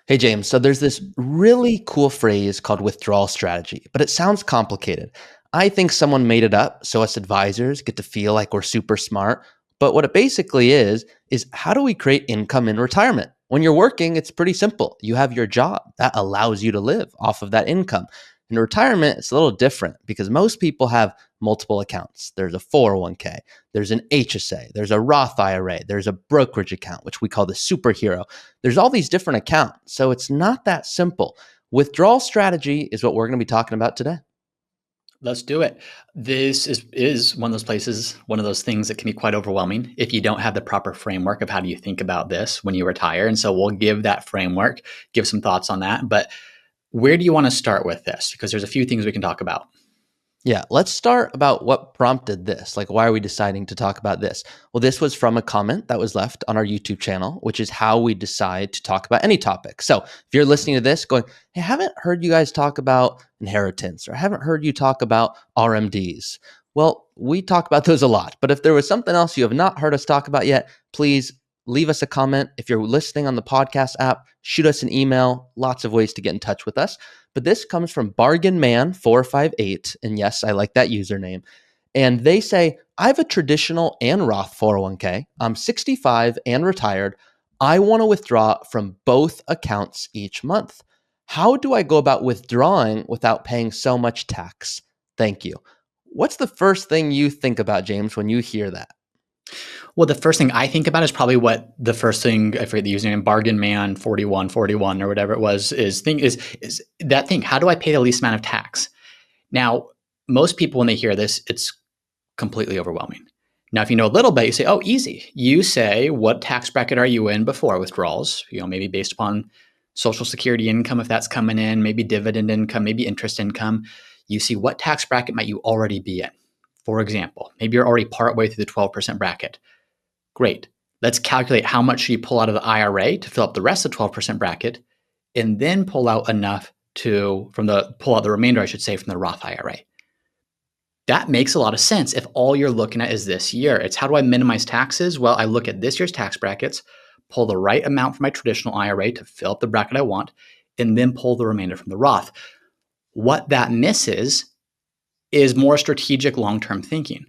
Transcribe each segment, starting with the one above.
Hey, James. So there's this really cool phrase called withdrawal strategy, but it sounds complicated. I think someone made it up so us advisors get to feel like we're super smart. But what it basically is how do we create income in retirement? When you're working, it's pretty simple. You have your job that allows you to live off of that income. In retirement, it's a little different because most people have multiple accounts. There's a 401k, there's an HSA, there's a Roth IRA, there's a brokerage account, which we call the superhero. There's all these different accounts. So it's not that simple. Withdrawal strategy is what we're going to be talking about today. Let's do it. This is one of those places, one of those things that can be quite overwhelming if you don't have the proper framework of how do you think about this when you retire. And so we'll give that framework, give some thoughts on that. But where do you want to start with this? Because there's a few things we can talk about. Yeah, let's start about what prompted this. Like, why are we deciding to talk about this? Well, this was from a comment that was left on our YouTube channel, which is how we decide to talk about any topic. So if you're listening to this going, hey, I haven't heard you guys talk about inheritance or I haven't heard you talk about RMDs. Well, we talk about those a lot. But if there was something else you have not heard us talk about yet, please leave us a comment. If you're listening on the podcast app, shoot us an email. Lots of ways to get in touch with us. But this comes from BargainMan458. And yes, I like that username. And they say, I have a traditional and Roth 401k. I'm 65 and retired. I want to withdraw from both accounts each month. How do I go about withdrawing without paying so much tax? Thank you. What's the first thing you think about, James, when you hear that? Well, the first thing I think about is probably what the first thing, I forget the username, Bargain Man 4141 or whatever it was, is that thing. How do I pay the least amount of tax? Now, most people, when they hear this, it's completely overwhelming. Now, if you know a little bit, you say, oh, easy. You say, what tax bracket are you in before withdrawals? Maybe based upon Social Security income, if that's coming in, maybe dividend income, maybe interest income. You see what tax bracket might you already be in. For example, maybe you're already partway through the 12% bracket. Great. Let's calculate how much you pull out of the IRA to fill up the rest of the 12% bracket, and then pull out enough pull out the remainder, I should say, from the Roth IRA. That makes a lot of sense if all you're looking at is this year. It's how do I minimize taxes? Well, I look at this year's tax brackets, pull the right amount from my traditional IRA to fill up the bracket I want, and then pull the remainder from the Roth. What that misses is more strategic long-term thinking.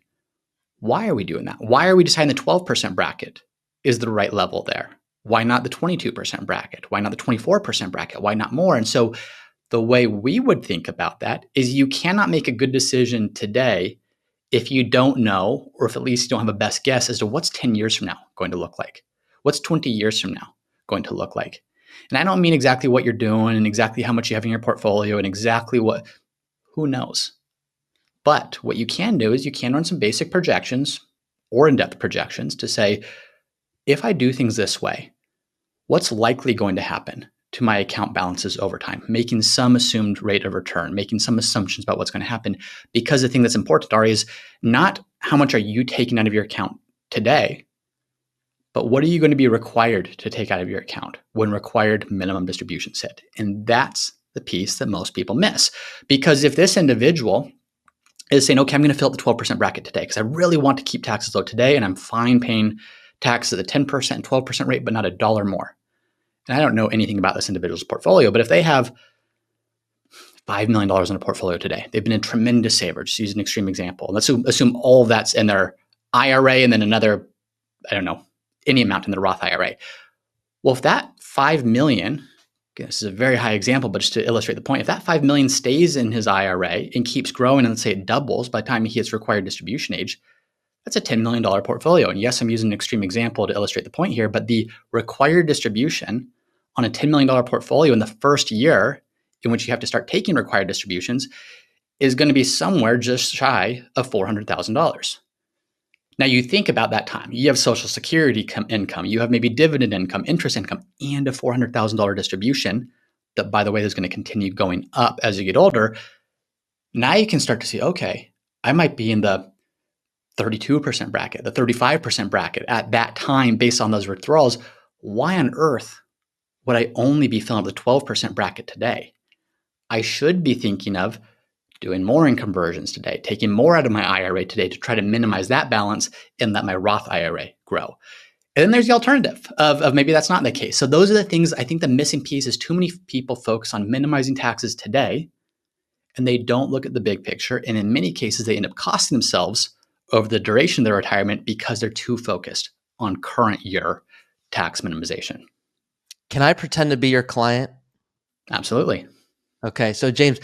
Why are we doing that? Why are we deciding the 12% bracket is the right level there? Why not the 22% bracket? Why not the 24% bracket? Why not more? And so the way we would think about that is you cannot make a good decision today if you don't know, or if at least you don't have a best guess as to what's 10 years from now going to look like. What's 20 years from now going to look like? And I don't mean exactly what you're doing and exactly how much you have in your portfolio and exactly who knows? But what you can do is you can run some basic projections or in-depth projections to say, if I do things this way, what's likely going to happen to my account balances over time, making some assumed rate of return, making some assumptions about what's going to happen. Because the thing that's important, Ari, is not how much are you taking out of your account today, but what are you going to be required to take out of your account when required minimum distributions hit? And that's the piece that most people miss. Because if this individual is saying, okay, I'm going to fill up the 12% bracket today because I really want to keep taxes low today, and I'm fine paying taxes at the 10% and 12% rate, but not a dollar more. And I don't know anything about this individual's portfolio, but if they have $5 million in a portfolio today, they've been a tremendous saver, just use an extreme example. Let's assume all of that's in their IRA and then another, I don't know, any amount in the Roth IRA. Well, if that 5 million, this is a very high example, but just to illustrate the point, if that 5 million stays in his IRA and keeps growing, and let's say it doubles by the time he hits required distribution age, that's a $10 million portfolio. And yes, I'm using an extreme example to illustrate the point here, but the required distribution on a $10 million portfolio in the first year in which you have to start taking required distributions is going to be somewhere just shy of $400,000. Now you think about that time. You have Social Security income, you have maybe dividend income, interest income, and a $400,000 distribution that, by the way, is going to continue going up as you get older. Now you can start to see, okay, I might be in the 32% bracket, the 35% bracket at that time based on those withdrawals. Why on earth would I only be filling up the 12% bracket today? I should be thinking of doing more in conversions today, taking more out of my IRA today to try to minimize that balance and let my Roth IRA grow. And then there's the alternative of maybe that's not the case. So those are the things. I think the missing piece is too many people focus on minimizing taxes today, and they don't look at the big picture. And in many cases, they end up costing themselves over the duration of their retirement because they're too focused on current year tax minimization. Can I pretend to be your client? Absolutely. Okay. So James,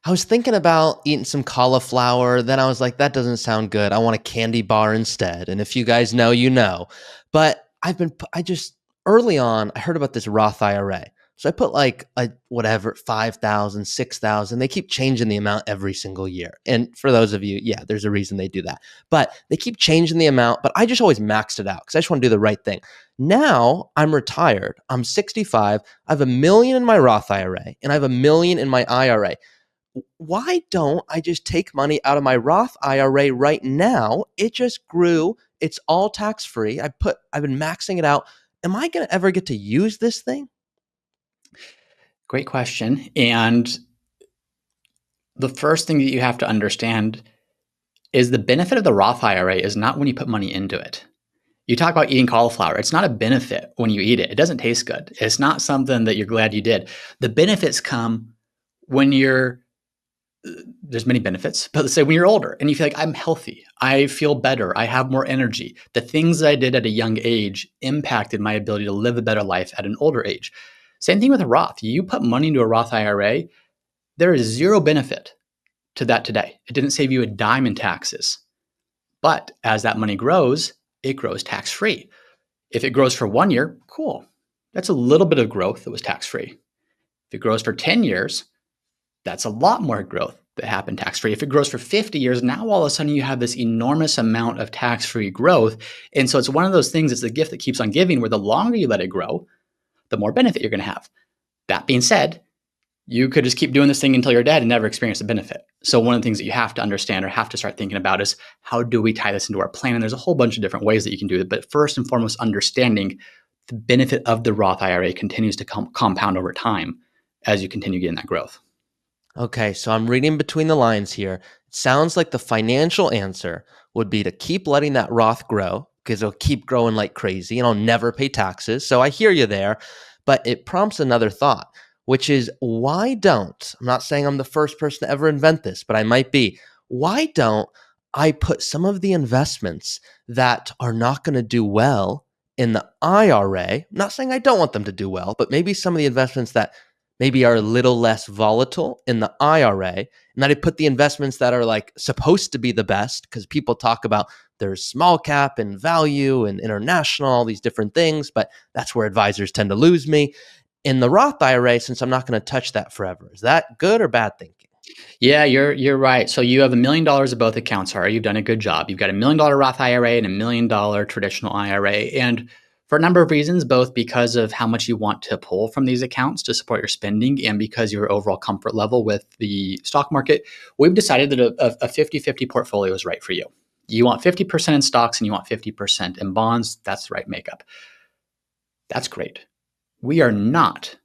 I was thinking about eating some cauliflower. Then I was like, that doesn't sound good. I want a candy bar instead. And if you guys know, you know. But early on, I heard about this Roth IRA. So I put like a whatever, 5,000, 6,000. They keep changing the amount every single year. And for those of you, yeah, there's a reason they do that. But they keep changing the amount. But I just always maxed it out because I just want to do the right thing. Now I'm retired. I'm 65. I have $1 million in my Roth IRA and I have $1 million in my IRA. Why don't I just take money out of my Roth IRA right now? It just grew. It's all tax-free. I've been maxing it out. Am I going to ever get to use this thing? Great question. And the first thing that you have to understand is the benefit of the Roth IRA is not when you put money into it. You talk about eating cauliflower. It's not a benefit when you eat it. It doesn't taste good. It's not something that you're glad you did. The benefits come when there's many benefits, but let's say when you're older and you feel like I'm healthy, I feel better, I have more energy. The things that I did at a young age impacted my ability to live a better life at an older age. Same thing with a Roth. You put money into a Roth IRA, there is zero benefit to that today. It didn't save you a dime in taxes. But as that money grows, it grows tax-free. If it grows for 1 year, cool. That's a little bit of growth that was tax-free. If it grows for 10 years, that's a lot more growth that happened tax-free. If it grows for 50 years, now all of a sudden you have this enormous amount of tax-free growth. And so it's one of those things, it's the gift that keeps on giving, where the longer you let it grow, the more benefit you're going to have. That being said, you could just keep doing this thing until you're dead and never experience the benefit. So one of the things that you have to understand or have to start thinking about is, how do we tie this into our plan? And there's a whole bunch of different ways that you can do it. But first and foremost, understanding the benefit of the Roth IRA continues to compound over time as you continue getting that growth. Okay, so I'm reading between the lines here. It sounds like the financial answer would be to keep letting that Roth grow because it'll keep growing like crazy and I'll never pay taxes. So I hear you there, but it prompts another thought, which is, I'm not saying I'm the first person to ever invent this, but I might be. Why don't I put some of the investments that are not going to do well in the IRA? I'm not saying I don't want them to do well, but maybe some of the investments that maybe are a little less volatile in the IRA, and that I put the investments that are like supposed to be the best, because people talk about there's small cap and value and international, all these different things, but that's where advisors tend to lose me. In the Roth IRA, since I'm not going to touch that forever. Is that good or bad thinking? Yeah, you're right. So you have $1 million of both accounts, Ari. You've done a good job. You've got $1 million Roth IRA and $1 million traditional IRA. And for a number of reasons, both because of how much you want to pull from these accounts to support your spending and because your overall comfort level with the stock market, we've decided that a 50-50 portfolio is right for you. You want 50% in stocks and you want 50% in bonds. That's the right makeup. That's great. We are not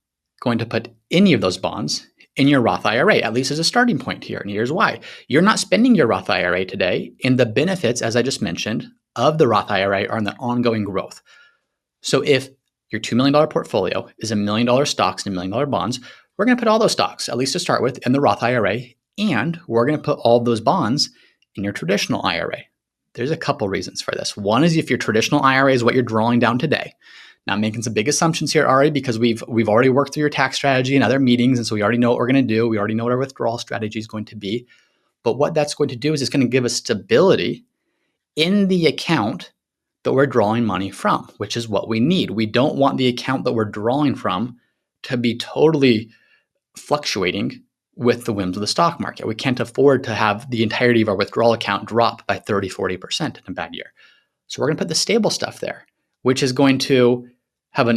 going to put any of those bonds in your Roth IRA, at least as a starting point here. And here's why. You're not spending your Roth IRA today, and the benefits, as I just mentioned, of the Roth IRA are in the ongoing growth. So if your $2 million portfolio is $1 million stocks and $1 million bonds, we're going to put all those stocks, at least to start with, in the Roth IRA, and we're going to put all those bonds in your traditional IRA. There's a couple reasons for this. One is if your traditional IRA is what you're drawing down today. Now, I'm making some big assumptions here, Ari, because we've already worked through your tax strategy and other meetings, and so we already know what we're going to do. We already know what our withdrawal strategy is going to be. But what that's going to do is it's going to give us stability in the account that we're drawing money from, which is what we need. We don't want the account that we're drawing from to be totally fluctuating with the whims of the stock market. We can't afford to have the entirety of our withdrawal account drop by 30, 40% in a bad year. So we're going to put the stable stuff there, which is going to have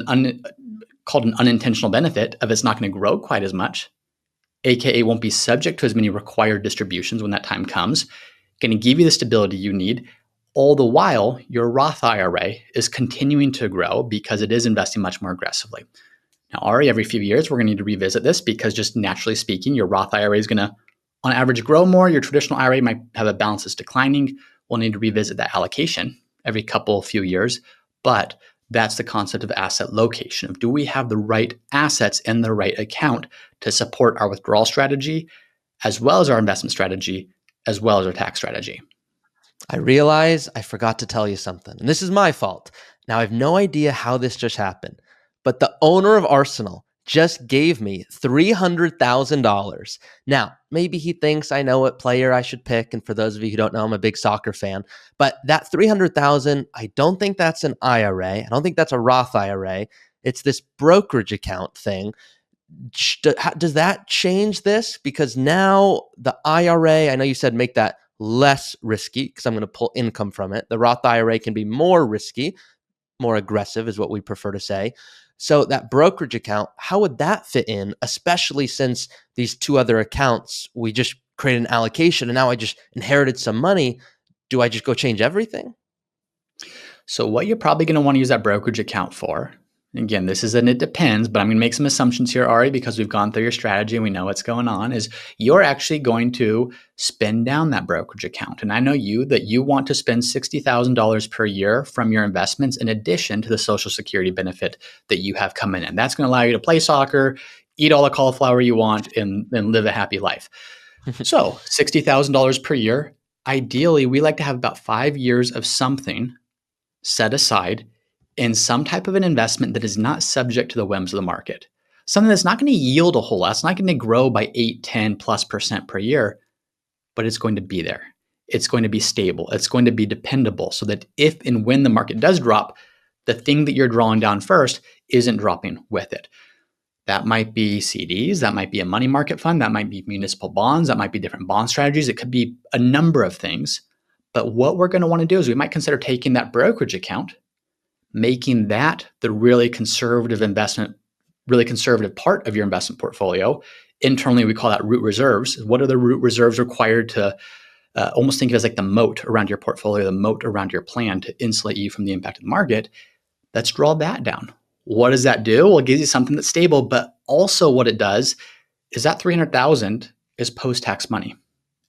called an unintentional benefit of it's not going to grow quite as much, aka won't be subject to as many required distributions when that time comes, going to give you the stability you need. All the while, your Roth IRA is continuing to grow because it is investing much more aggressively. Now, Ari, every few years, we're going to need to revisit this because just naturally speaking, your Roth IRA is going to, on average, grow more. Your traditional IRA might have a balance that's declining. We'll need to revisit that allocation every few years. But That's the concept of asset location, of do we have the right assets in the right account to support our withdrawal strategy, as well as our investment strategy, as well as our tax strategy. I realize I forgot to tell you something, and this is my fault. Now, I have no idea how this just happened, but the owner of Arsenal just gave me $300,000. Now, maybe he thinks I know what player I should pick, and for those of you who don't know, I'm a big soccer fan, but that 300,000, I don't think that's an IRA. I don't think that's a Roth IRA. It's this brokerage account thing. Does that change this? Because now the IRA, I know you said make that less risky because I'm going to pull income from it. The Roth IRA can be more risky, more aggressive is what we prefer to say. So that brokerage account, how would that fit in, especially since these two other accounts, we just created an allocation and now I just inherited some money. Do I just go change everything? So what you're probably going to want to use that brokerage account for, again, this is it depends, but I'm going to make some assumptions here, Ari, because we've gone through your strategy and we know what's going on, is you're actually going to spend down that brokerage account. And I know that you want to spend $60,000 per year from your investments in addition to the Social Security benefit that you have coming in. That's going to allow you to play soccer, eat all the cauliflower you want, and live a happy life. So $60,000 per year. Ideally, we like to have about 5 years of something set aside in some type of an investment that is not subject to the whims of the market. Something that's not going to yield a whole lot. It's not going to grow by 8, 10+% per year, but it's going to be there. It's going to be stable. It's going to be dependable so that if and when the market does drop, the thing that you're drawing down first isn't dropping with it. That might be CDs, that might be a money market fund, that might be municipal bonds, that might be different bond strategies. It could be a number of things. But what we're going to want to do is we might consider taking that brokerage account, making that the really conservative investment, really conservative part of your investment portfolio. Internally, we call that root reserves. What are the root reserves required to almost think of as like the moat around your portfolio, the moat around your plan to insulate you from the impact of the market? Let's draw that down. What does that do? Well, it gives you something that's stable, but also what it does is that $300,000 is post-tax money.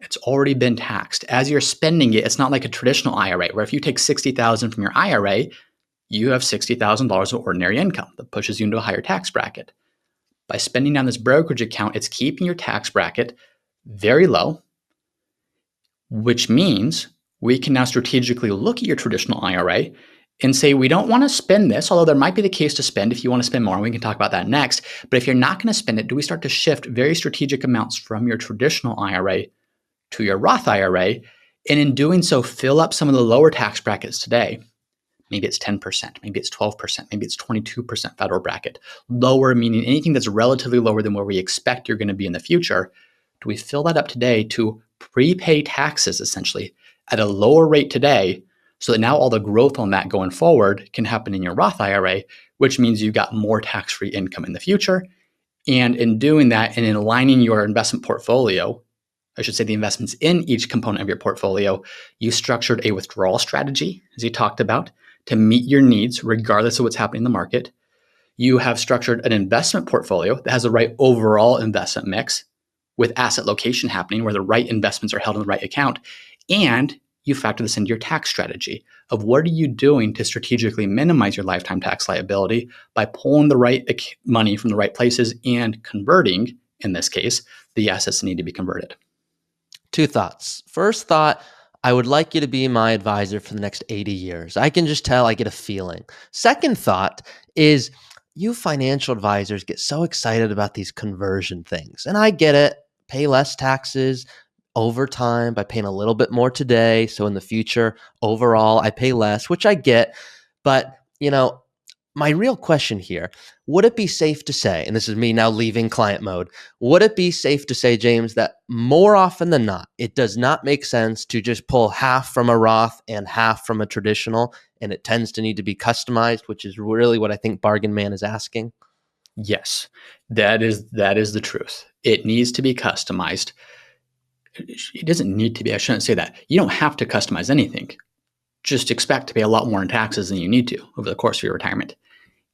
It's already been taxed. As you're spending it, it's not like a traditional IRA where if you take $60,000 from your IRA, you have $60,000 of ordinary income that pushes you into a higher tax bracket. By spending down this brokerage account, it's keeping your tax bracket very low, which means we can now strategically look at your traditional IRA and say, we don't want to spend this, although there might be the case to spend if you want to spend more. We can talk about that next. But if you're not going to spend it, do we start to shift very strategic amounts from your traditional IRA to your Roth IRA? And in doing so, fill up some of the lower tax brackets today. Maybe it's 10%, maybe it's 12%, maybe it's 22% federal bracket. Lower meaning anything that's relatively lower than where we expect you're going to be in the future. Do we fill that up today to prepay taxes essentially at a lower rate today so that now all the growth on that going forward can happen in your Roth IRA, which means you got more tax-free income in the future. And in doing that and in aligning your investment portfolio, I should say the investments in each component of your portfolio, you structured a withdrawal strategy, as you talked about, to meet your needs regardless of what's happening in the market. You have structured an investment portfolio that has the right overall investment mix with asset location happening where the right investments are held in the right account. And you factor this into your tax strategy of what are you doing to strategically minimize your lifetime tax liability by pulling the right money from the right places and converting, in this case, the assets that need to be converted. Two thoughts. First thought, I would like you to be my advisor for the next 80 years. I can just tell, I get a feeling. Second thought is you financial advisors get so excited about these conversion things. And I get it. Pay less taxes over time by paying a little bit more today. So in the future, overall, I pay less, which I get. But, my real question here, would it be safe to say, and this is me now leaving client mode, would it be safe to say, James, that more often than not, it does not make sense to just pull half from a Roth and half from a traditional, and it tends to need to be customized, which is really what I think Bargain Man is asking? Yes, that is the truth. It needs to be customized. It doesn't need to be. I shouldn't say that. You don't have to customize anything. Just expect to pay a lot more in taxes than you need to over the course of your retirement.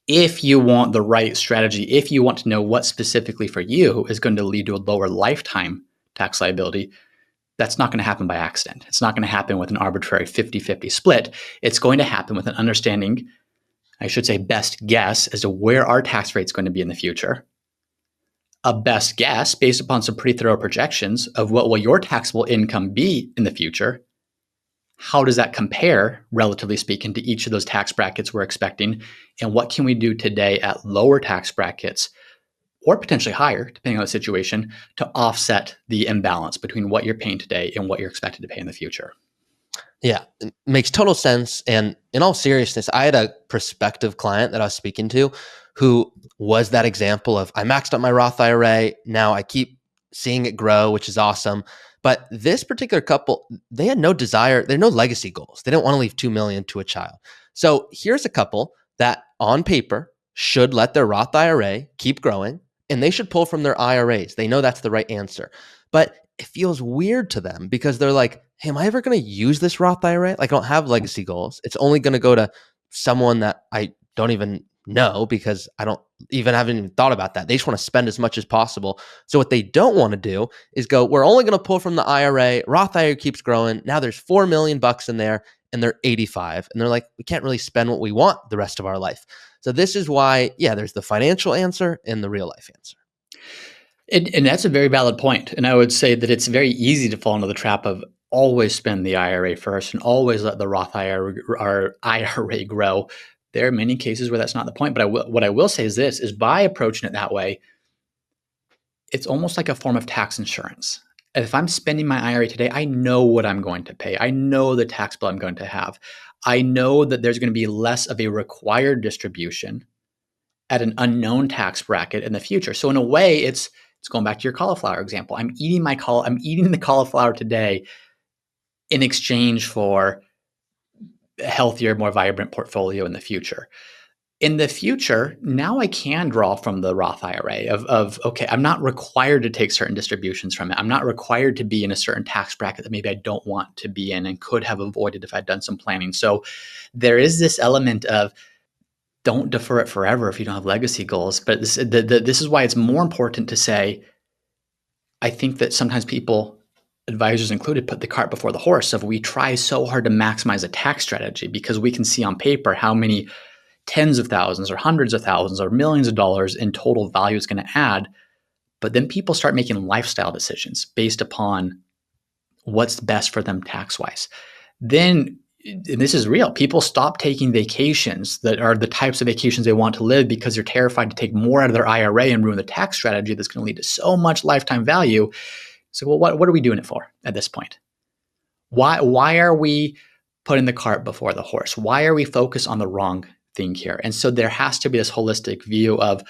If you want the right strategy, if you want to know what specifically for you is going to lead to a lower lifetime tax liability, that's not going to happen by accident. It's not going to happen with an arbitrary 50-50 split. It's going to happen with an understanding I should say best guess as to where our tax rate is going to be in the future, a best guess based upon some pretty thorough projections of what will your taxable income be in the future. How does that compare, relatively speaking, to each of those tax brackets we're expecting? And what can we do today at lower tax brackets or potentially higher, depending on the situation, to offset the imbalance between what you're paying today and what you're expected to pay in the future? Yeah, it makes total sense. And in all seriousness, I had a prospective client that I was speaking to who was that example of I maxed out my Roth IRA. Now I keep seeing it grow, which is awesome. But this particular couple, they had no desire, they had no legacy goals. They didn't want to leave 2 million to a child. So here's a couple that on paper should let their Roth IRA keep growing and they should pull from their IRAs. They know that's the right answer. But it feels weird to them because they're like, hey, am I ever going to use this Roth IRA? Like, I don't have legacy goals. It's only going to go to someone that I don't even know because haven't even thought about that. They just want to spend as much as possible. So what they don't want to do is go, we're only going to pull from the IRA. Roth IRA keeps growing. Now there's $4 million in there and they're 85. And they're like, we can't really spend what we want the rest of our life. So this is why, there's the financial answer and the real life answer. And that's a very valid point. And I would say that it's very easy to fall into the trap of always spend the IRA first and always let the Roth IRA grow. There are many cases where that's not the point. But what I will say is this, is by approaching it that way, it's almost like a form of tax insurance. If I'm spending my IRA today, I know what I'm going to pay. I know the tax bill I'm going to have. I know that there's going to be less of a required distribution at an unknown tax bracket in the future. So in a way, it's going back to your cauliflower example. I'm eating the cauliflower today in exchange for a healthier, more vibrant portfolio in the future. In the future, now I can draw from the Roth IRA of okay, I'm not required to take certain distributions from it. I'm not required to be in a certain tax bracket that maybe I don't want to be in and could have avoided if I'd done some planning. So there is this element of don't defer it forever if you don't have legacy goals. But this is why it's more important to say, I think that sometimes people, advisors included, put the cart before the horse of we try so hard to maximize a tax strategy because we can see on paper how many tens of thousands or hundreds of thousands or millions of dollars in total value it's going to add. But then people start making lifestyle decisions based upon what's best for them tax-wise. Then, and this is real, people stop taking vacations that are the types of vacations they want to live because they're terrified to take more out of their IRA and ruin the tax strategy that's going to lead to so much lifetime value. So, well, what are we doing it for at this point? Why are we putting the cart before the horse? Why are we focused on the wrong thing here? And so there has to be this holistic view of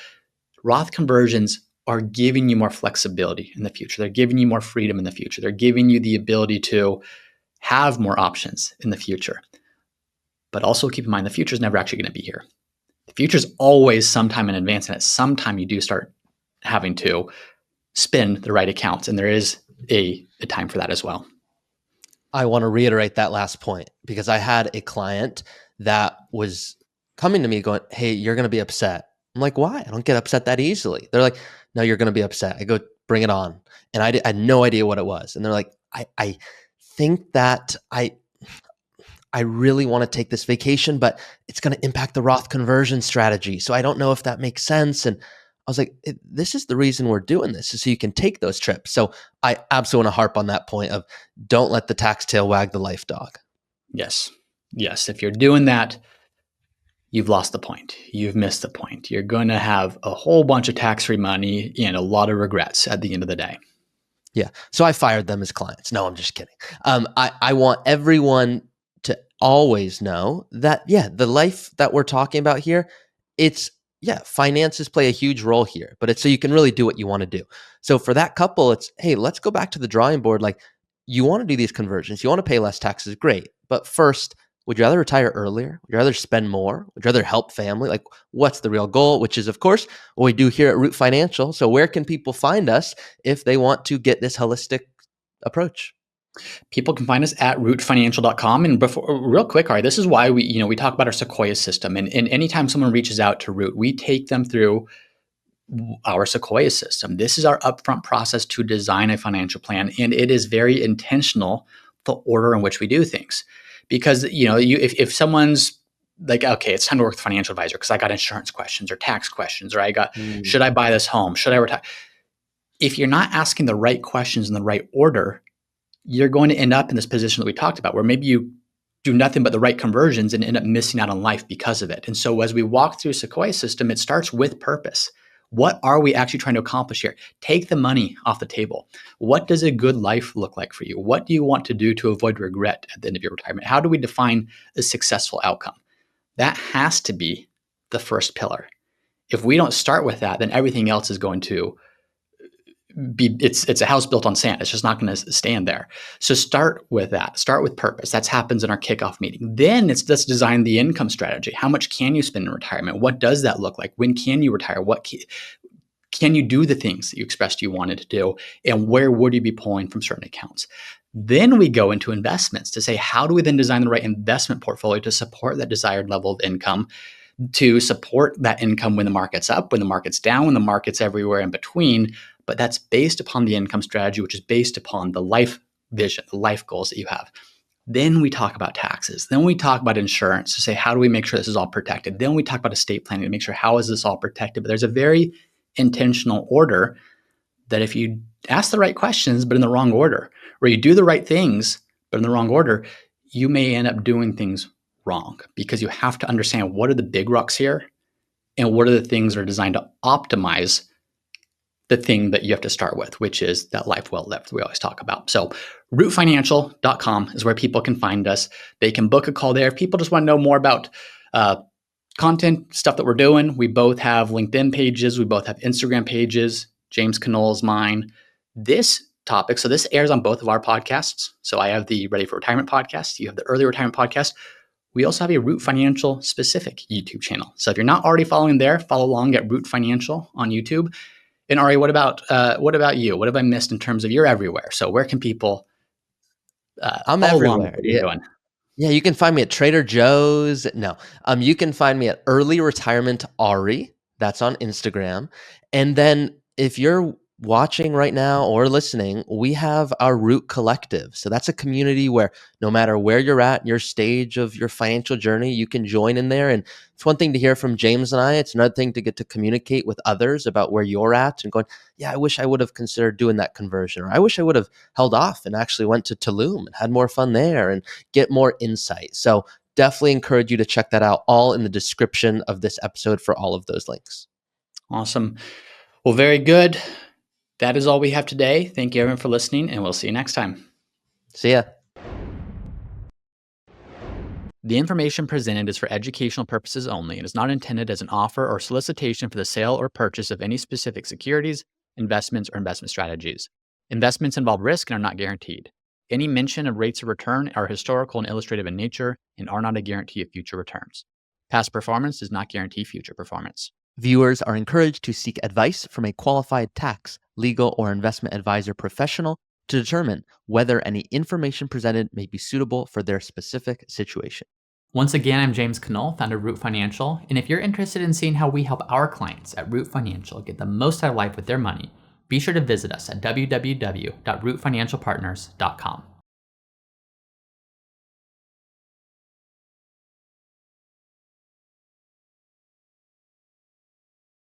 Roth conversions are giving you more flexibility in the future. They're giving you more freedom in the future. They're giving you the ability to have more options in the future. But also keep in mind, the future is never actually going to be here. The future is always sometime in advance, and at some time you do start having to spin the right accounts, and there is a time for that as well. I want to reiterate that last point because I had a client that was coming to me going, hey, you're going to be upset. I'm like, why? I don't get upset that easily. They're like, no, you're going to be upset. I go, bring it on. And I had no idea what it was. And they're like, I think that I really want to take this vacation, but it's going to impact the Roth conversion strategy. So I don't know if that makes sense. And I was like, this is the reason we're doing this, is so you can take those trips. So I absolutely want to harp on that point of don't let the tax tail wag the life dog. Yes. If you're doing that, you've lost the point. You've missed the point. You're going to have a whole bunch of tax-free money and a lot of regrets at the end of the day. Yeah. So I fired them as clients. No, I'm just kidding. I want everyone to always know that, the life that we're talking about here, finances play a huge role here, but it's so you can really do what you want to do. So for that couple, it's, hey, let's go back to the drawing board. Like, you want to do these conversions, you want to pay less taxes, great. But first, would you rather retire earlier? Would you rather spend more? Would you rather help family? Like, what's the real goal? Which is, of course, what we do here at Root Financial. So where can people find us if they want to get this holistic approach? People can find us at rootfinancial.com. And real quick, Ari, this is why we talk about our Sequoia system. And anytime someone reaches out to Root, we take them through our Sequoia system. This is our upfront process to design a financial plan. And it is very intentional, the order in which we do things. Because if someone's like, okay, it's time to work with a financial advisor because I got insurance questions or tax questions, or should I buy this home? Should I retire? If you're not asking the right questions in the right order, you're going to end up in this position that we talked about, where maybe you do nothing but the right conversions and end up missing out on life because of it. And so as we walk through Sequoia system, it starts with purpose. What are we actually trying to accomplish here? Take the money off the table. What does a good life look like for you? What do you want to do to avoid regret at the end of your retirement? How do we define a successful outcome? That has to be the first pillar. If we don't start with that, then everything else is going to it's a house built on sand. It's just not going to stand there. So start with that. Start with purpose. That happens in our kickoff meeting. Then let's design the income strategy. How much can you spend in retirement? What does that look like? When can you retire? What can you do the things that you expressed you wanted to do? And where would you be pulling from certain accounts? Then we go into investments to say, how do we then design the right investment portfolio to support that desired level of income, to support that income when the market's up, when the market's down, when the market's everywhere in between. But that's based upon the income strategy, which is based upon the life vision, the life goals that you have. Then we talk about taxes. Then we talk about insurance to say, how do we make sure this is all protected? Then we talk about estate planning to make sure, how is this all protected? But there's a very intentional order that if you ask the right questions, but in the wrong order, or you do the right things, but in the wrong order, you may end up doing things wrong, because you have to understand what are the big rocks here and what are the things that are designed to optimize the thing that you have to start with, which is that life well lived we always talk about. So rootfinancial.com is where people can find us. They can book a call there. If people just want to know more about content, stuff that we're doing, we both have LinkedIn pages. We both have Instagram pages. James Knoll's mine. This topic, so this airs on both of our podcasts. So I have the Ready for Retirement podcast. You have the Early Retirement podcast. We also have a Root Financial specific YouTube channel. So if you're not already following there, follow along at Root Financial on YouTube. And Ari, what about you? What have I missed in terms of you're everywhere? So where can people I'm follow everywhere. along with what you're doing? Yeah, you can find me at Trader Joe's. No, you can find me at Early Retirement Ari. That's on Instagram. And then if you're watching right now or listening, we have our Root Collective. So that's a community where no matter where you're at, your stage of your financial journey, you can join in there. And it's one thing to hear from James and I. It's another thing to get to communicate with others about where you're at and going, yeah, I wish I would have considered doing that conversion, or I wish I would have held off and actually went to Tulum and had more fun there and get more insight. So definitely encourage you to check that out, all in the description of this episode for all of those links. Awesome. Well, very good. That is all we have today. Thank you everyone for listening, and we'll see you next time. See ya. The information presented is for educational purposes only and is not intended as an offer or solicitation for the sale or purchase of any specific securities, investments, or investment strategies. Investments involve risk and are not guaranteed. Any mention of rates of return are historical and illustrative in nature and are not a guarantee of future returns. Past performance does not guarantee future performance. Viewers are encouraged to seek advice from a qualified tax, legal, or investment advisor professional to determine whether any information presented may be suitable for their specific situation. Once again, I'm James Knoll, founder of Root Financial, and if you're interested in seeing how we help our clients at Root Financial get the most out of life with their money, be sure to visit us at www.rootfinancialpartners.com.